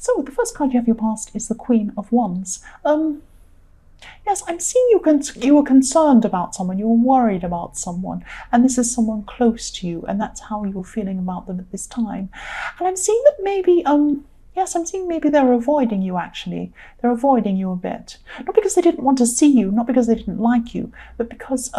So the first card you have your past is the Queen of Wands. Yes, I'm seeing you were concerned about someone, you were worried about someone, and this is someone close to you, and that's how you're feeling about them at this time. And I'm seeing that maybe, yes, I'm seeing maybe they're avoiding you actually. They're avoiding you a bit. Not because they didn't want to see you, not because they didn't like you, but because,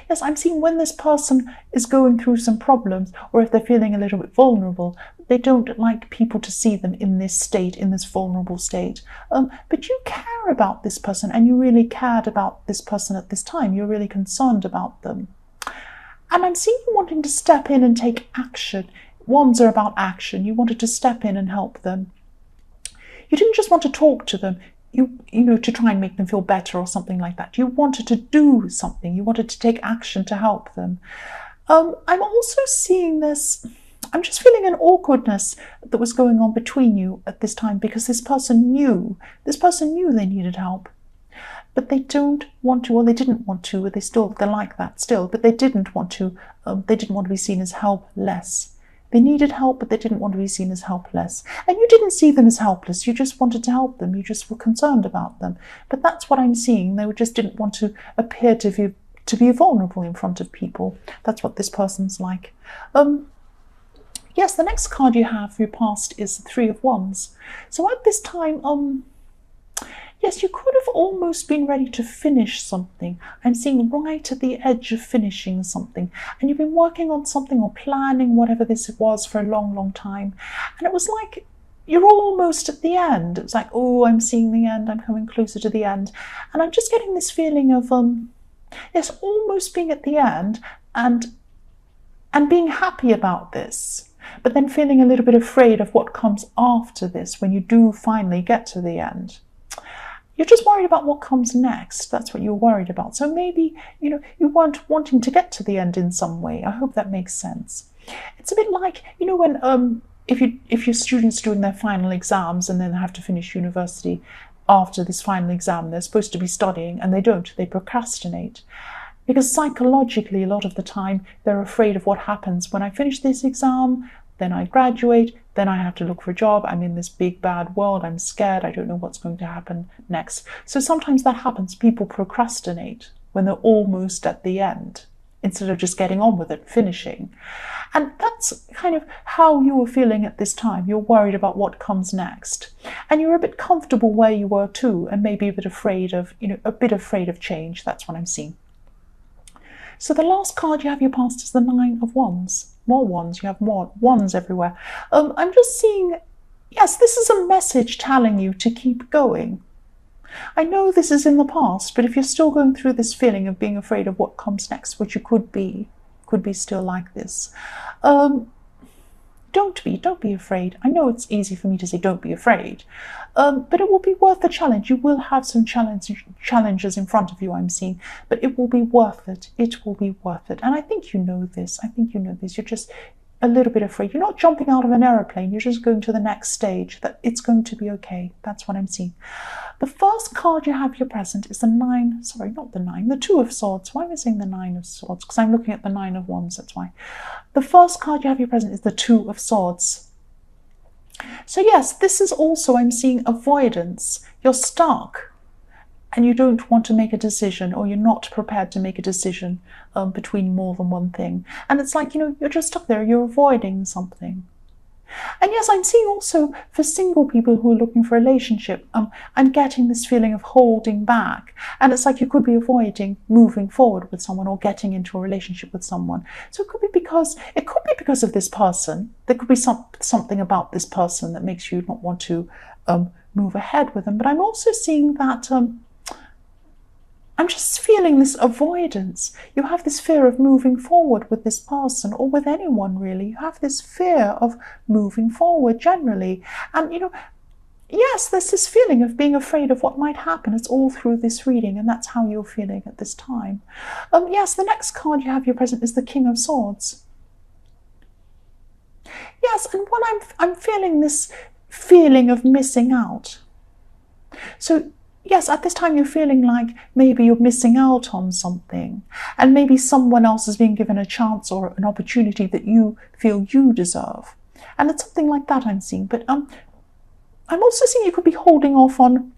yes, I'm seeing when this person is going through some problems, or if they're feeling a little bit vulnerable, they don't like people to see them in this state, in this vulnerable state. But you care about this person, and you really cared about this person at this time. You're really concerned about them. And I'm seeing you wanting to step in and take action. Wands are about action. You wanted to step in and help them. You didn't just want to talk to them, you know, to try and make them feel better or something like that. You wanted to do something. You wanted to take action to help them. I'm also seeing this, I'm just feeling an awkwardness that was going on between you at this time, because this person knew they needed help. But they don't want to, or they didn't want to, or they're like that still, but they didn't want to be seen as helpless. They needed help, but they didn't want to be seen as helpless. And you didn't see them as helpless. You just wanted to help them. You just were concerned about them. But that's what I'm seeing. They just didn't want to appear to be vulnerable in front of people. That's what this person's like. Yes, the next card you have for your past is the Three of Wands. So at this time, yes, you could have almost been ready to finish something. I'm seeing right at the edge of finishing something. And you've been working on something or planning whatever this was for a long, long time. And it was like you're almost at the end. It's like, oh, I'm seeing the end. I'm coming closer to the end. And I'm just getting this feeling of, yes, almost being at the end and being happy about this. But then feeling a little bit afraid of what comes after this when you do finally get to the end. You're just worried about what comes next. That's what you're worried about. So maybe, you know, you weren't wanting to get to the end in some way. I hope that makes sense. It's a bit like, you know, when if your students doing their final exams and then have to finish university after this final exam, they're supposed to be studying and they don't. They procrastinate. Because psychologically, a lot of the time, they're afraid of what happens when I finish this exam, then I graduate, then I have to look for a job. I'm in this big bad world. I'm scared. I don't know what's going to happen next. So sometimes that happens. People procrastinate when they're almost at the end instead of just getting on with it, finishing. And that's kind of how you were feeling at this time. You're worried about what comes next. And you're a bit comfortable where you were too, and maybe a bit afraid of, you know, a bit afraid of change. That's what I'm seeing. So the last card you have your past is the Nine of Wands. More wands, you have more wands everywhere. I'm just seeing, yes, this is a message telling you to keep going. I know this is in the past, but if you're still going through this feeling of being afraid of what comes next, which you could be still like this, don't be afraid. I know it's easy for me to say don't be afraid, but it will be worth the challenge. You will have some challenges in front of you, I'm seeing, but it will be worth it. It will be worth it. And I think you know this. You're just a little bit afraid. You're not jumping out of an aeroplane. You're just going to the next stage. That it's going to be okay. That's what I'm seeing. The first card you have here present is the Two of Swords. Why am I saying the Nine of Swords? Because I'm looking at the Nine of Wands, that's why. The first card you have here present is the Two of Swords. So yes, this is also, I'm seeing avoidance. You're stuck and you don't want to make a decision, or you're not prepared to make a decision between more than one thing. And it's like, you know, you're just stuck there, you're avoiding something. And yes, I'm seeing also for single people who are looking for a relationship, I'm getting this feeling of holding back. And it's like you could be avoiding moving forward with someone or getting into a relationship with someone. So it could be because of this person. There could be something about this person that makes you not want to move ahead with them. But I'm also seeing that I'm just feeling this avoidance. You have this fear of moving forward with this person, or with anyone really. You have this fear of moving forward generally. And, you know, yes, there's this feeling of being afraid of what might happen. It's all through this reading, and that's how you're feeling at this time. Yes, the next card you have here present is the King of Swords. Yes, and when I'm feeling this feeling of missing out. So yes, at this time you're feeling like maybe you're missing out on something, and maybe someone else is being given a chance or an opportunity that you feel you deserve. And it's something like that I'm seeing. But I'm also seeing you could be holding off on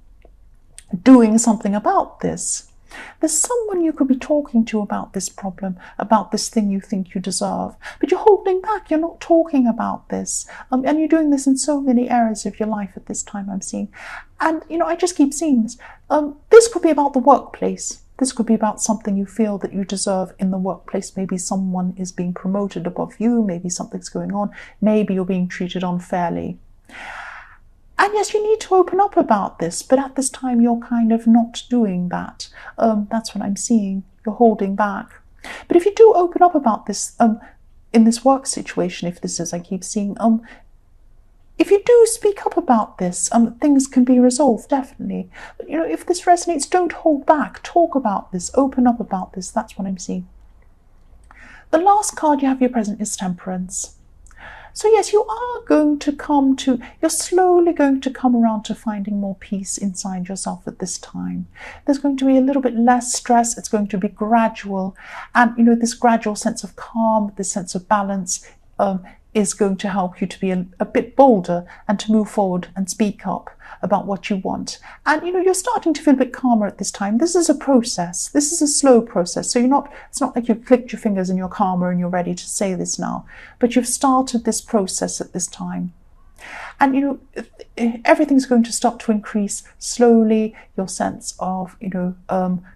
doing something about this. There's someone you could be talking to about this problem, about this thing you think you deserve, but you're holding back, you're not talking about this. And you're doing this in so many areas of your life at this time, I'm seeing. And, I just keep seeing this. This could be about the workplace. This could be about something you feel that you deserve in the workplace. Maybe someone is being promoted above you, maybe something's going on, maybe you're being treated unfairly. And yes, you need to open up about this, but at this time you're kind of not doing that. That's what I'm seeing. You're holding back. But if you do open up about this in this work situation, if this is, I keep seeing, if you do speak up about this, things can be resolved, definitely. But, if this resonates, don't hold back. Talk about this. Open up about this. That's what I'm seeing. The last card you have your present is Temperance. So yes, you're slowly going to come around to finding more peace inside yourself at this time. There's going to be a little bit less stress. It's going to be gradual. And, this gradual sense of calm, this sense of balance is going to help you to be a bit bolder and to move forward and speak up about what you want. And, you're starting to feel a bit calmer at this time. This is a process. This is a slow process. So it's not like you've clicked your fingers and you're calmer and you're ready to say this now, but you've started this process at this time. And, everything's going to start to increase slowly, your sense of,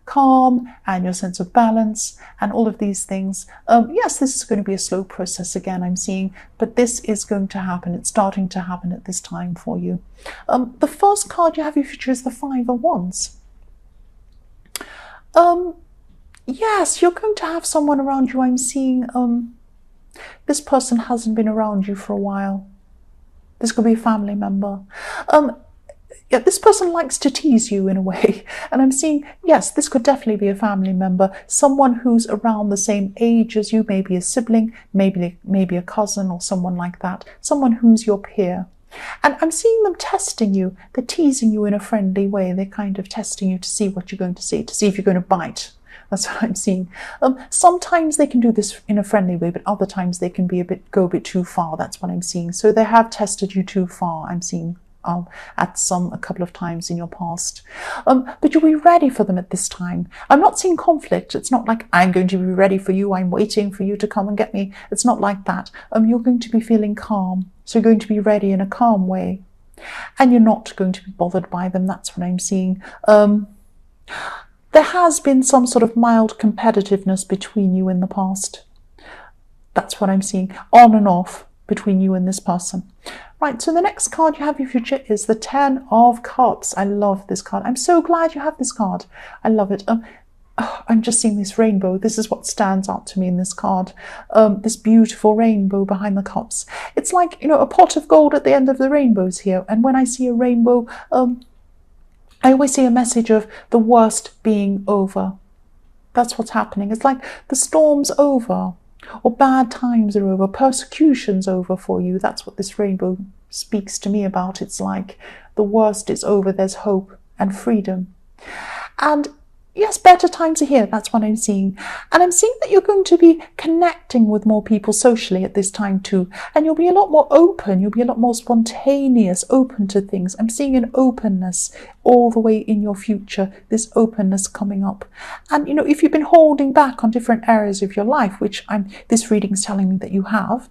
calm and your sense of balance and all of these things. Yes, this is going to be a slow process again, I'm seeing, but this is going to happen. It's starting to happen at this time for you. The first card you have in your future is the Five of Wands. Yes, you're going to have someone around you. I'm seeing this person hasn't been around you for a while. This could be a family member. Yeah, this person likes to tease you in a way. And I'm seeing, yes, this could definitely be a family member, someone who's around the same age as you, maybe a sibling, maybe a cousin or someone like that, someone who's your peer. And I'm seeing them testing you. They're teasing you in a friendly way. They're kind of testing you to see what you're going to say, to see if you're going to bite. That's what I'm seeing. Sometimes they can do this in a friendly way, but other times they can go a bit too far. That's what I'm seeing. So they have tested you too far, I'm seeing, a couple of times in your past. But you'll be ready for them at this time. I'm not seeing conflict. It's not like I'm going to be ready for you. I'm waiting for you to come and get me. It's not like that. You're going to be feeling calm. So you're going to be ready in a calm way. And you're not going to be bothered by them. That's what I'm seeing. There has been some sort of mild competitiveness between you in the past. That's what I'm seeing, on and off between you and this person. Right, so the next card you have in your future is the Ten of Cups. I love this card. I'm so glad you have this card. I love it. I'm just seeing this rainbow. This is what stands out to me in this card. This beautiful rainbow behind the cups. It's like, a pot of gold at the end of the rainbows here. And when I see a rainbow, I always see a message of the worst being over. That's what's happening. It's like the storm's over, or bad times are over, persecution's over for you. That's what this rainbow speaks to me about. It's like the worst is over, there's hope and freedom. And yes, better times are here. That's what I'm seeing. And I'm seeing that you're going to be connecting with more people socially at this time too. And you'll be a lot more open. You'll be a lot more spontaneous, open to things. I'm seeing an openness all the way in your future, this openness coming up. And, if you've been holding back on different areas of your life, which this reading's telling me that you have,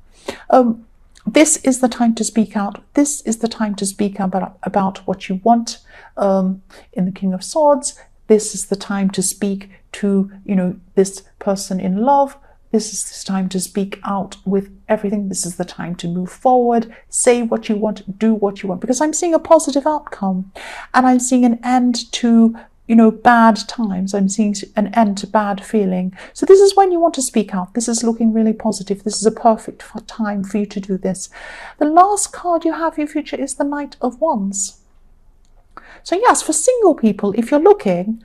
this is the time to speak out. This is the time to speak about what you want. In the King of Swords, this is the time to speak to, this person in love. This is the time to speak out with everything. This is the time to move forward, say what you want, do what you want, because I'm seeing a positive outcome and I'm seeing an end to, bad times. I'm seeing an end to bad feeling. So this is when you want to speak out. This is looking really positive. This is a perfect time for you to do this. The last card you have in your future is the Knight of Wands. So yes, for single people, if you're looking,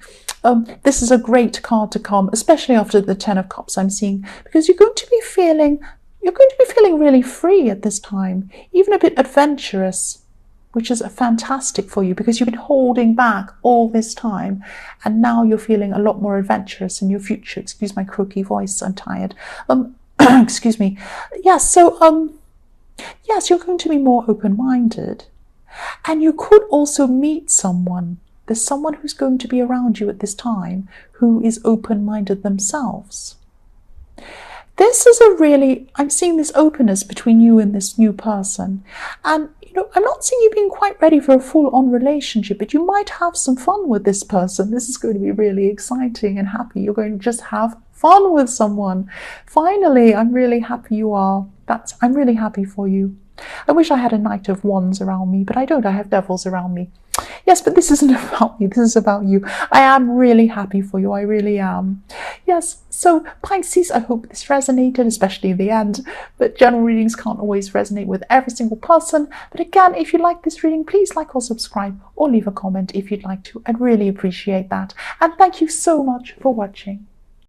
this is a great card to come, especially after the Ten of Cups I'm seeing, because you're going to be feeling really free at this time, even a bit adventurous, which is fantastic for you because you've been holding back all this time, and now you're feeling a lot more adventurous in your future. Excuse my croaky voice, I'm tired. Excuse me. Yes, so yes, you're going to be more open-minded. And you could also meet someone. There's someone who's going to be around you at this time who is open-minded themselves. This is I'm seeing this openness between you and this new person. And, I'm not seeing you being quite ready for a full-on relationship, but you might have some fun with this person. This is going to be really exciting and happy. You're going to just have fun with someone. Finally, I'm really happy you are. I'm really happy for you. I wish I had a Knight of Wands around me, but I don't. I have devils around me. Yes, but this isn't about me. This is about you. I am really happy for you. I really am. Yes, so Pisces, I hope this resonated, especially in the end. But general readings can't always resonate with every single person. But again, if you like this reading, please like or subscribe or leave a comment if you'd like to. I'd really appreciate that. And thank you so much for watching.